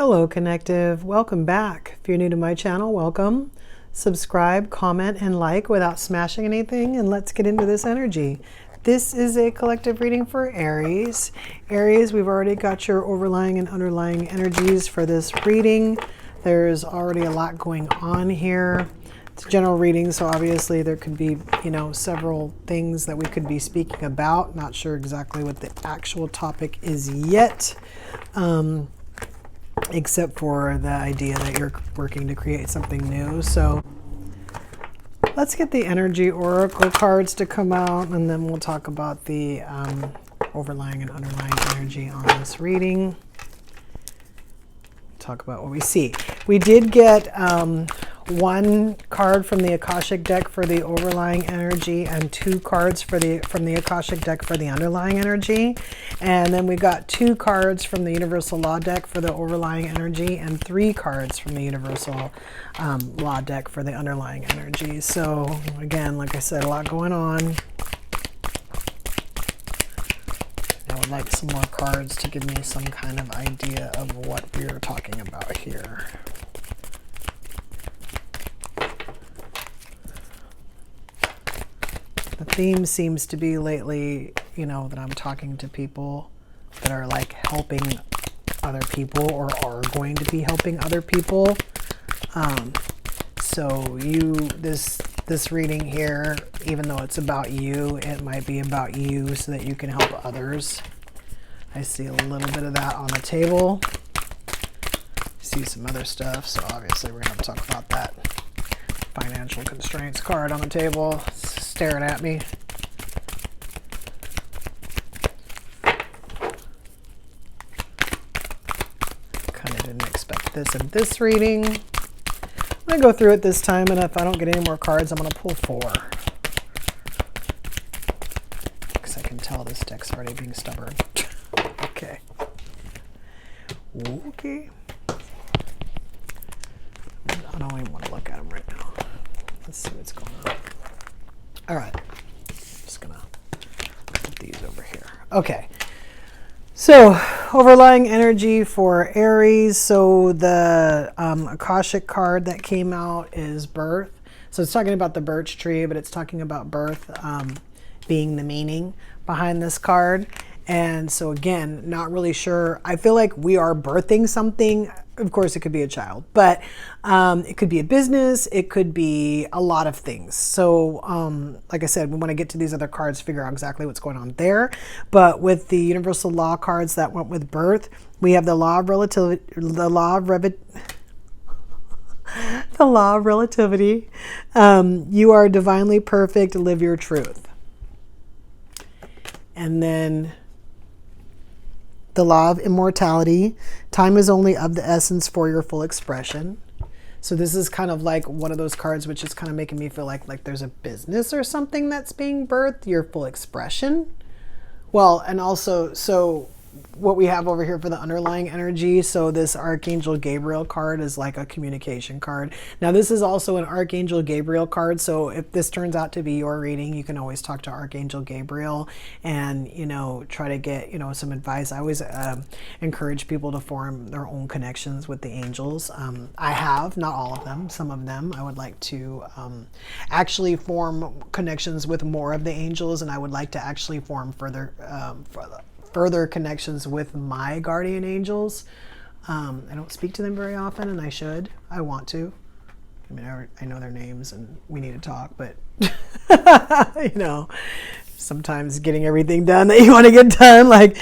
Hello, Connective. Welcome back. If you're new to my channel, welcome. Subscribe, comment, and like without smashing anything, and let's get into this energy. This is a collective reading for Aries. Aries, we've already got your overlying and underlying energies for this reading. There's already a lot going on here. It's a general reading, so obviously there could be, several things that we could be speaking about. Not sure exactly what the actual topic is yet. Except for the idea that you're working to create something new. So let's get the energy oracle cards to come out, and then we'll talk about the overlying and underlying energy on this reading. Talk about what we see. We did get one card from the Akashic deck for the overlying energy and two cards from the Akashic deck for the underlying energy. And then we got two cards from the Universal Law deck for the overlying energy and three cards from the Universal Law deck for the underlying energy. So again, like I said, a lot going on. I would like some more cards to give me some kind of idea of what we're talking about here. The theme seems to be lately, that I'm talking to people that are like helping other people or are going to be helping other people. So this reading here, even though it's about you, it might be about you so that you can help others. I see a little bit of that on the table. I see some other stuff, so obviously we're going to talk about that. Financial constraints card on the table, staring at me. Kind of didn't expect this in this reading. I'm going to go through it this time, and if I don't get any more cards, I'm going to pull four. Because I can tell this deck's already being stubborn. Okay. Okay. I don't even want to look at them right now. Let's see what's going on. All right. Just going to put these over here. Okay. So, overlying energy for Aries. So, the Akashic card that came out is birth. So, it's talking about the birch tree, but it's talking about birth being the meaning behind this card. And so, again, not really sure. I feel like we are birthing something. Of course, it could be a child, but it could be a business. It could be a lot of things. So, like I said, we want to get to these other cards, figure out exactly what's going on there. But with the Universal Law cards that went with birth, we have the Law of Relativity, the Law of Relativity. You are divinely perfect. Live your truth. And then the Law of Immortality. Time is only of the essence for your full expression. So this is kind of like one of those cards which is kind of making me feel like there's a business or something that's being birthed, your full expression. Well, and also, so what we have over here for the underlying energy, so this Archangel Gabriel card is like a communication card. Now this is also an Archangel Gabriel card, so if this turns out to be your reading, you can always talk to Archangel Gabriel and try to get some advice. I always encourage people to form their own connections with the angels. I have, not all of them, some of them. I would like to actually form connections with more of the angels, and I would like to actually form further connections with my guardian angels. I don't speak to them very often, and I should. I want to. I mean, I know their names, and we need to talk, but sometimes getting everything done that you want to get done,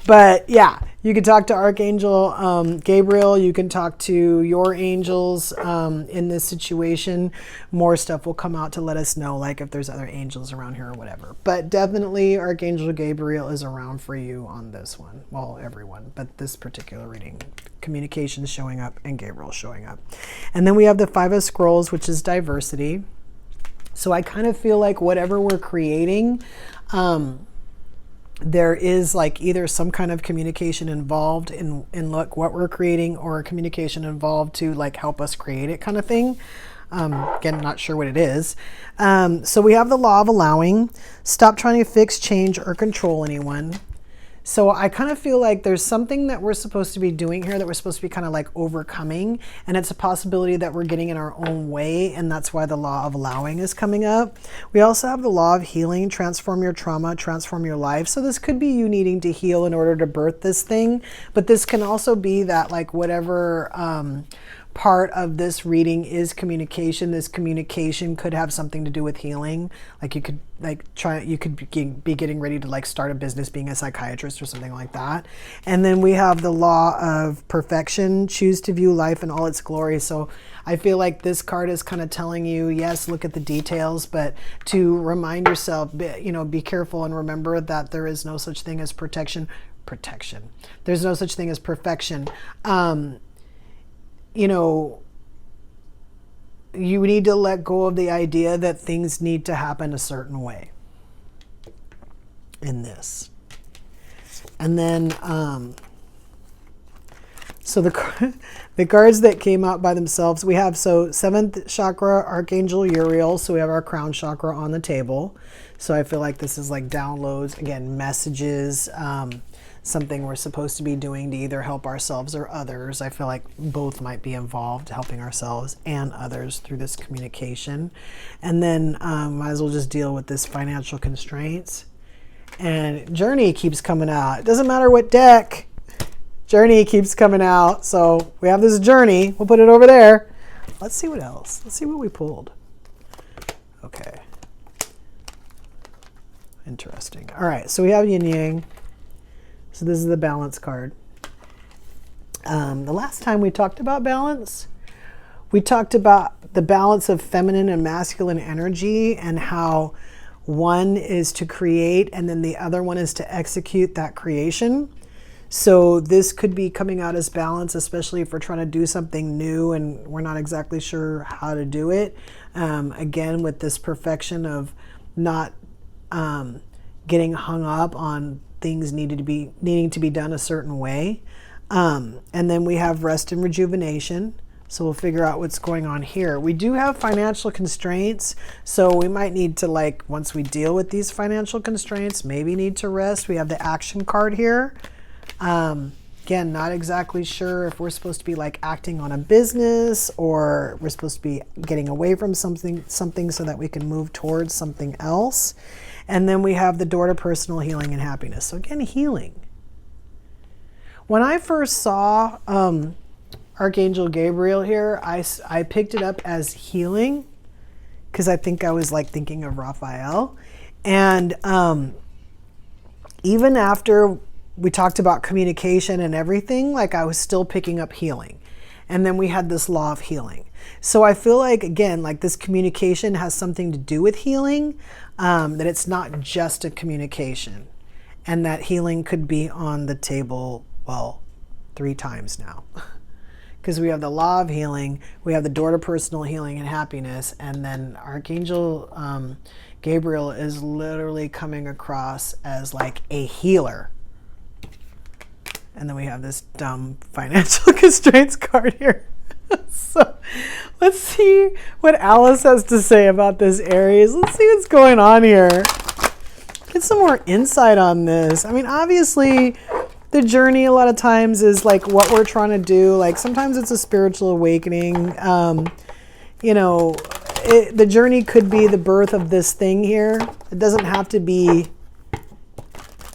but yeah, you can talk to Archangel Gabriel. You can talk to your angels in this situation. More stuff will come out to let us know, like if there's other angels around here or whatever. But definitely Archangel Gabriel is around for you on this one. Well, everyone, but this particular reading. Communication showing up and Gabriel showing up. And then we have the Five of Scrolls, which is diversity. So I kind of feel like whatever we're creating, there is like either some kind of communication involved in look what we're creating, or a communication involved to like help us create it kind of thing. Again, not sure what it is. So we have the Law of Allowing. Stop trying to fix, change, or control anyone. So I kind of feel like there's something that we're supposed to be doing here that we're supposed to be kind of like overcoming. And it's a possibility that we're getting in our own way. And that's why the law of allowing is coming up. We also have the law of healing, transform your trauma, transform your life. So this could be you needing to heal in order to birth this thing. But this can also be that like whatever part of this reading is communication. This communication could have something to do with healing. Like you could be getting ready to like start a business, being a psychiatrist or something like that. And then we have the law of perfection, choose to view life in all its glory. So I feel like this card is kind of telling you, yes, look at the details, but to remind yourself, be careful and remember that there is no such thing as protection. There's no such thing as perfection. You need to let go of the idea that things need to happen a certain way in this. And then, so the cards that came out by themselves, we have, so 7th chakra, Archangel Uriel. So we have our crown chakra on the table. So I feel like this is like downloads, again, messages, something we're supposed to be doing to either help ourselves or others. I feel like both might be involved, helping ourselves and others through this communication. And then might as well just deal with this financial constraints. And Journey keeps coming out. It doesn't matter what deck, Journey keeps coming out. So we have this Journey. We'll put it over there. Let's see what else. Let's see what we pulled. Okay. Interesting. All right. So we have Yin Yang. So this is the balance card. The last time we talked about balance, we talked about the balance of feminine and masculine energy and how one is to create and then the other one is to execute that creation. So this could be coming out as balance, especially if we're trying to do something new and we're not exactly sure how to do it. Again, with this perfection of not getting hung up on things needing to be done a certain way. And then we have rest and rejuvenation. So we'll figure out what's going on here. We do have financial constraints. So we might need to, like, once we deal with these financial constraints, maybe need to rest. We have the action card here. Again, not exactly sure if we're supposed to be like acting on a business or we're supposed to be getting away from something so that we can move towards something else. And then we have the door to personal healing and happiness. So again, healing. When I first saw Archangel Gabriel here, I picked it up as healing because I think I was like thinking of Raphael. And even after we talked about communication and everything, like I was still picking up healing. And then we had this law of healing. So I feel like, again, like this communication has something to do with healing, that it's not just a communication, and that healing could be on the table, well, 3 times now. Because we have the law of healing, we have the door to personal healing and happiness, and then Archangel Gabriel is literally coming across as like a healer. And then we have this dumb financial constraints card here. So let's see what Alice has to say about this, Aries. Let's see what's going on here. Get some more insight on this. I mean, obviously, the journey a lot of times is like what we're trying to do. Like sometimes it's a spiritual awakening. The journey could be the birth of this thing here. It doesn't have to be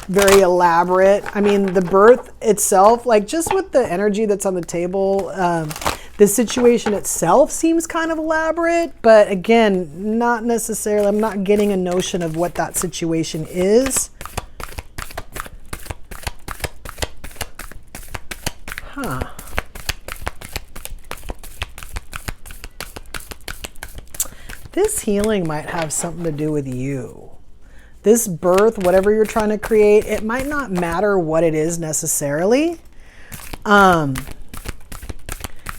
very elaborate. I mean, the birth itself, like just with the energy that's on the table, the situation itself seems kind of elaborate, but again, not necessarily. I'm not getting a notion of what that situation is. Huh. This healing might have something to do with you. This birth, whatever you're trying to create, it might not matter what it is necessarily,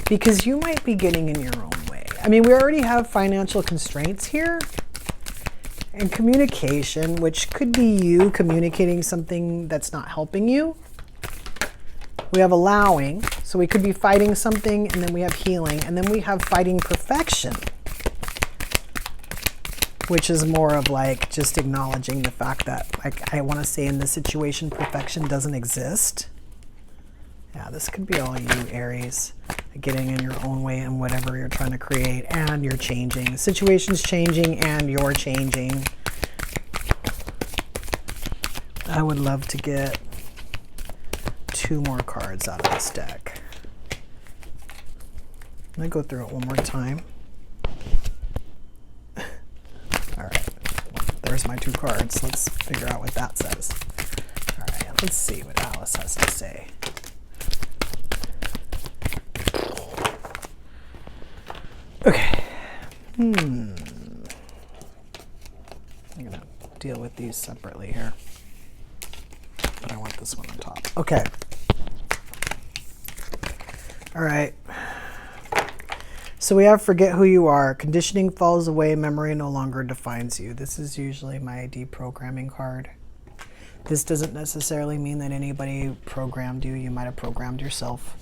because you might be getting in your own way. I mean, we already have financial constraints here and communication, which could be you communicating something that's not helping you. We have allowing, so we could be fighting something, and then we have healing, and then we have fighting perfection. which is more of like just acknowledging the fact that, like, I want to say in this situation, perfection doesn't exist. Yeah, this could be all you, Aries, getting in your own way in whatever you're trying to create, and you're changing. The situation's changing and you're changing. I would love to get 2 more cards out of this deck. I'm going to go through it one more time. All right, there's my 2 cards. Let's figure out what that says. All right, let's see what Alice has to say. Okay. I'm going to deal with these separately here. But I want this one on top. Okay. All right. So we have forget who you are. Conditioning falls away. Memory no longer defines you. This is usually my deprogramming card. This doesn't necessarily mean that anybody programmed you. You might have programmed yourself.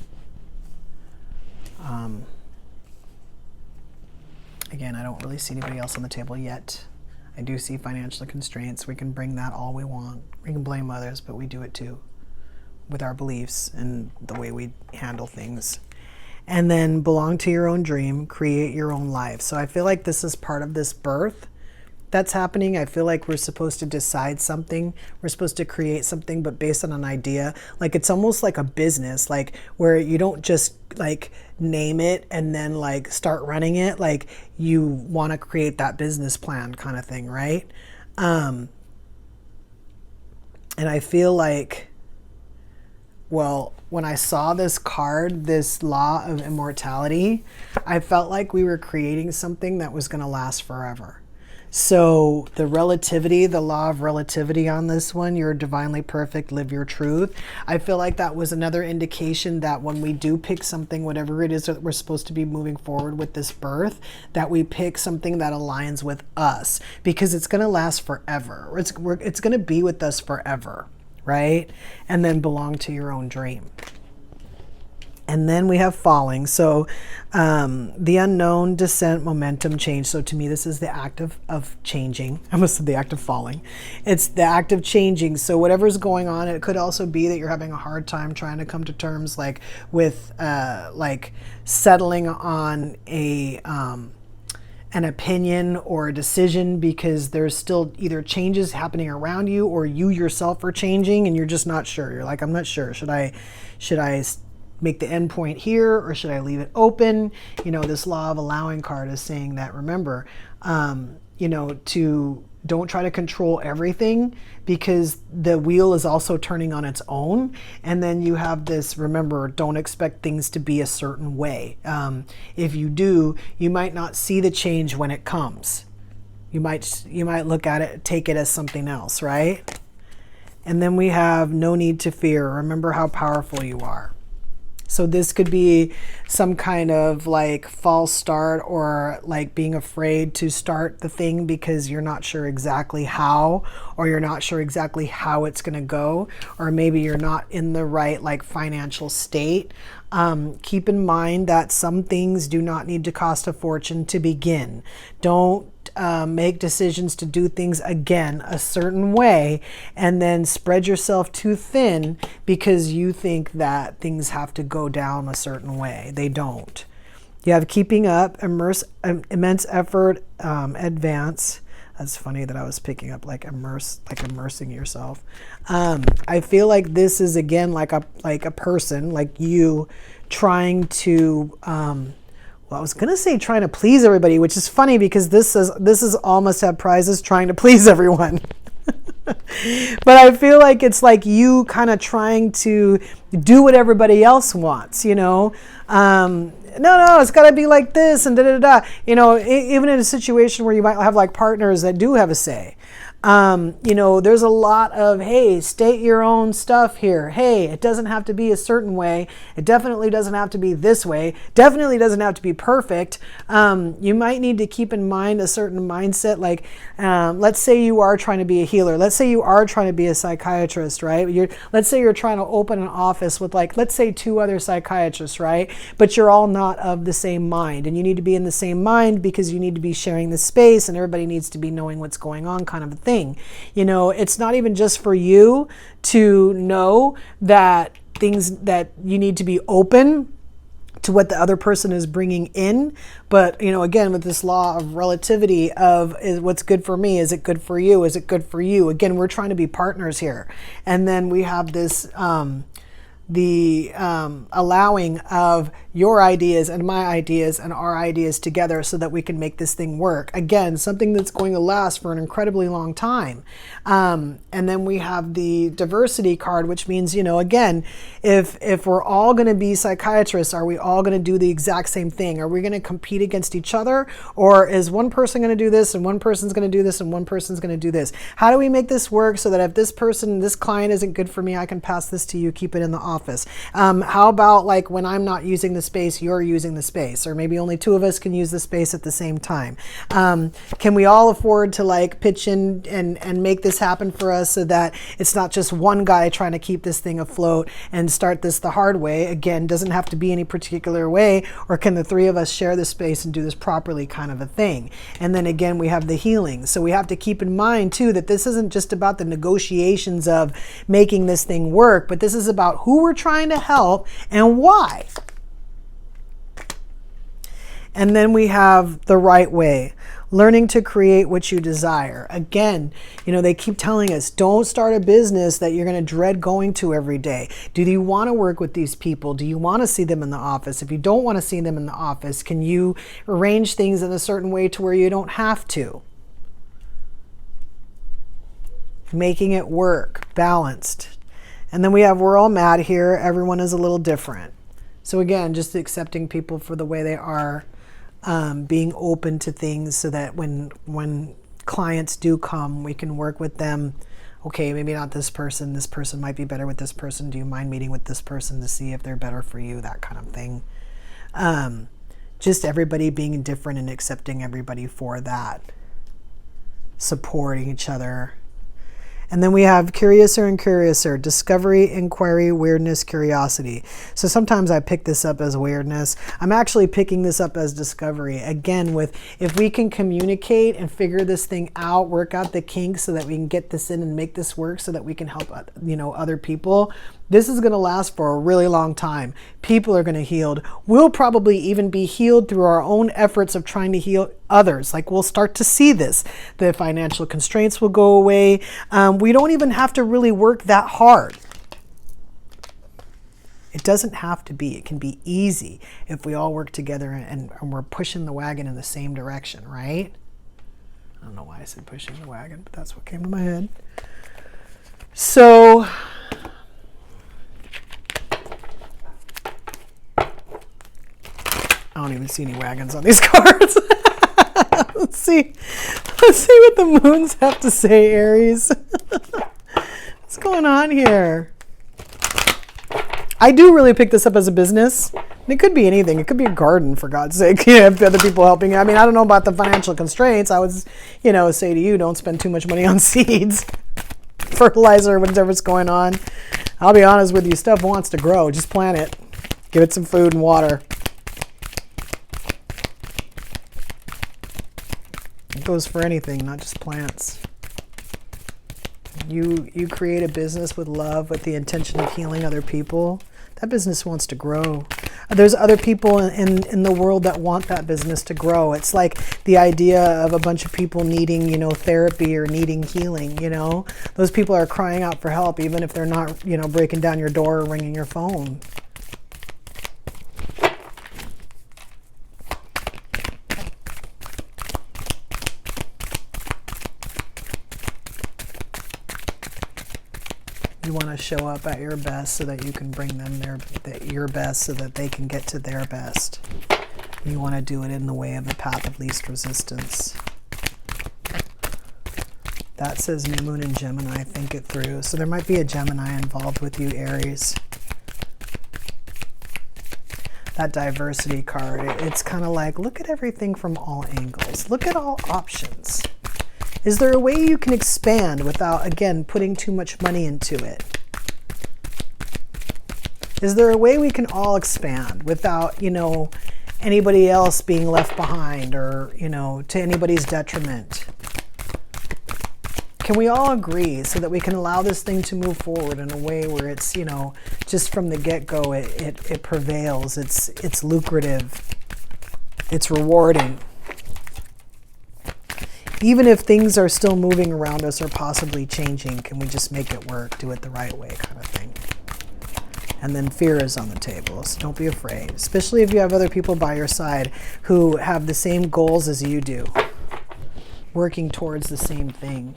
Again, I don't really see anybody else on the table yet. I do see financial constraints. We can bring that all we want. We can blame others, but we do it too with our beliefs and the way we handle things. And then belong to your own dream, create your own life. So I feel like this is part of this birth that's happening. I feel like we're supposed to decide something. We're supposed to create something, but based on an idea. Like it's almost like a business, like where you don't just like name it and then like start running it. Like you want to create that business plan kind of thing, right? And I feel like, well, when I saw this card, this law of immortality, I felt like we were creating something that was going to last forever. So the relativity, the law of relativity on this one, you're divinely perfect, live your truth. I feel like that was another indication that when we do pick something, whatever it is that we're supposed to be moving forward with this birth, that we pick something that aligns with us, because it's going to last forever. It's going to be with us forever, right? And then belong to your own dream. And then we have falling. So the unknown, descent, momentum, change. So to me, this is the act of changing. I almost said the act of falling. It's the act of changing. So whatever's going on, it could also be that you're having a hard time trying to come to terms like with like settling on an opinion or a decision, because there's still either changes happening around you or you yourself are changing and you're just not sure. You're like, I'm not sure. Should I make the end point here, or should I leave it open? You know, this law of allowing card is saying that, remember, you know, don't try to control everything, because the wheel is also turning on its own. And then you have this, remember, don't expect things to be a certain way. If you do, you might not see the change when it comes. You might look at it, take it as something else, right? And then we have no need to fear. Remember how powerful you are. So this could be some kind of like false start, or like being afraid to start the thing because you're not sure exactly how, or you're not sure exactly how it's going to go, or maybe you're not in the right like financial state. Keep in mind that some things do not need to cost a fortune to begin. Don't make decisions to do things again a certain way and then spread yourself too thin because you think that things have to go down a certain way. They don't. You have keeping up, immense effort, advance. That's funny that I was picking up like immersing yourself. I feel like this is again like a person, like you trying to well, I was gonna say trying to please everybody, which is funny because this is all must have prizes, trying to please everyone. But I feel like it's like you kind of trying to do what everybody else wants, you know. No, it's got to be like this and da da da. You know, even in a situation where you might have like partners that do have a say. You know, there's a lot of, hey, state your own stuff here. Hey, it doesn't have to be a certain way. It definitely doesn't have to be this way. Definitely doesn't have to be perfect. You might need to keep in mind a certain mindset. Like, let's say you are trying to be a healer. Let's say you are trying to be a psychiatrist, right? Let's say you're trying to open an office with, like, let's say 2 other psychiatrists, right? But you're all not of the same mind, and you need to be in the same mind because you need to be sharing the space, and everybody needs to be knowing what's going on, kind of a thing. You know, it's not even just for you to know that things that you need to be open to what the other person is bringing in. But, you know, again, with this law of relativity of, is what's good for me? Is it good for you? Is it good for you? Again, we're trying to be partners here. And then we have this, allowing of your ideas and my ideas and our ideas together so that we can make this thing work. Again, something that's going to last for an incredibly long time. And then we have the diversity card, which means, you know, again, if we're all going to be psychiatrists, are we all going to do the exact same thing? Are we going to compete against each other? Or is one person going to do this and one person's going to do this and one person's going to do this? How do we make this work so that if this client isn't good for me, I can pass this to you, keep it in the office? How about, like, when I'm not using the space, you're using the space, or maybe only 2 of us can use the space at the same time. Can we all afford to, like, pitch in and make this happen for us so that it's not just one guy trying to keep this thing afloat and start this the hard way? Again, doesn't have to be any particular way, or can the 3 of us share the space and do this properly, kind of a thing? And then again, we have the healing. So we have to keep in mind too that this isn't just about the negotiations of making this thing work, but this is about who we're trying to help and why. And then we have the right way, learning to create what you desire. Again, you know, they keep telling us, don't start a business that you're going to dread going to every day. Do you want to work with these people? Do you want to see them in the office? If you don't want to see them in the office, can you arrange things in a certain way to where you don't have to? Making it work, balanced. And then we have, we're all mad here. Everyone is a little different. So again, just accepting people for the way they are. Being open to things so that when clients do come, we can work with them. Okay, maybe not this person might be better with this person. Do you mind meeting with this person to see if they're better for you? That kind of thing. Just everybody being different and accepting everybody for that. Supporting each other. And then we have curiouser and curiouser, discovery, inquiry, weirdness, curiosity. So sometimes I pick this up as weirdness. I'm actually picking this up as discovery. Again, with if we can communicate and figure this thing out, work out the kinks so that we can get this in and make this work so that we can help, you know, other people. This is going to last for a really long time. People are going to heal. We'll probably even be healed through our own efforts of trying to heal others. Like, we'll start to see this. The financial constraints will go away. We don't even have to really work that hard. It doesn't have to be. It can be easy if we all work together and we're pushing the wagon in the same direction, right? I don't know why I said pushing the wagon, but that's what came to my head. So I don't even see any wagons on these cards. Let's see what the moons have to say, Aries. What's going on here? I do really pick this up as a business. It could be anything. It could be a garden, for God's sake. You have other people helping. I mean, I don't know about the financial constraints. I would, you know, say to you, don't spend too much money on seeds, fertilizer, whatever's going on. I'll be honest with you, stuff wants to grow. Just plant it. Give it some food and water. It goes for anything, not just plants. You create a business with love, with the intention of healing other people. That business wants to grow. There's other people in the world that want that business to grow. It's like the idea of a bunch of people needing, you know, therapy or needing healing, you know. Those people are crying out for help, even if they're not, you know, breaking down your door or ringing your phone. You want to show up at your best so that you can bring them your best so that they can get to their best. You want to do it in the way of the path of least resistance. That says new moon in Gemini. Think it through. So there might be a Gemini involved with you, Aries. That diversity card, it's kind of like, look at everything from all angles. Look at all options. Is there a way you can expand without, again, putting too much money into it? Is there a way we can all expand without, you know, anybody else being left behind or, you know, to anybody's detriment? Can we all agree so that we can allow this thing to move forward in a way where it's, you know, just from the get-go, it prevails, it's lucrative, it's rewarding. Even if things are still moving around us or possibly changing, can we just make it work, do it the right way kind of thing? And then fear is on the table, so don't be afraid, especially if you have other people by your side who have the same goals as you do, working towards the same thing.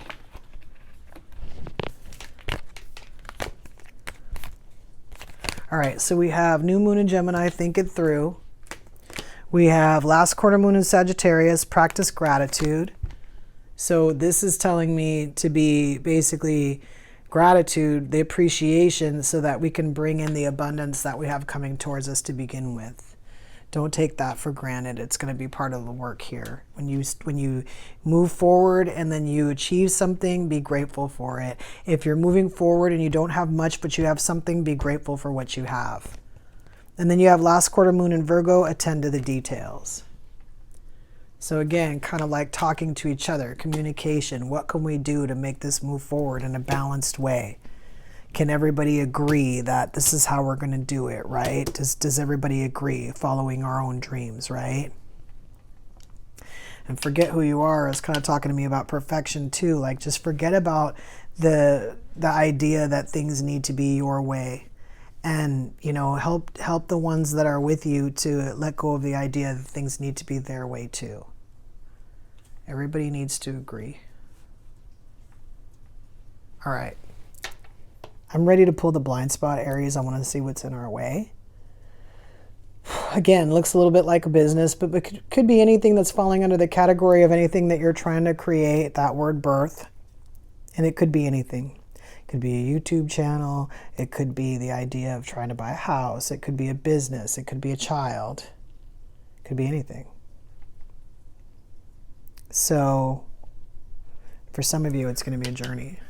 All right, so we have new moon in Gemini, think it through. We have last quarter moon in Sagittarius, practice gratitude. So this is telling me to be basically gratitude, the appreciation, so that we can bring in the abundance that we have coming towards us to begin with. Don't take that for granted. It's going to be part of the work here. When you move forward and then you achieve something, be grateful for it. If you're moving forward and you don't have much, but you have something, be grateful for what you have. And then you have last quarter moon in Virgo, attend to the details. So again, kind of like talking to each other, communication. What can we do to make this move forward in a balanced way? Can everybody agree that this is how we're going to do it, right? Does everybody agree, following our own dreams, right? And forget who you are is kind of talking to me about perfection too. Like, just forget about the idea that things need to be your way. And, you know, help the ones that are with you to let go of the idea that things need to be their way too. Everybody needs to agree. All right. I'm ready to pull the blind spot, Aries. I want to see what's in our way. Again, looks a little bit like a business, but it could be anything that's falling under the category of anything that you're trying to create, that word birth. And it could be anything. It could be a YouTube channel. It could be the idea of trying to buy a house. It could be a business. It could be a child. It could be anything. So for some of you, it's going to be a journey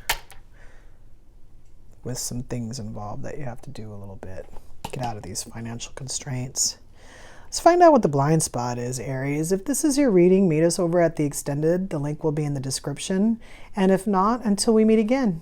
with some things involved that you have to do a little bit. Get out of these financial constraints. Let's find out what the blind spot is, Aries. If this is your reading, meet us over at the extended. The link will be in the description. And if not, until we meet again.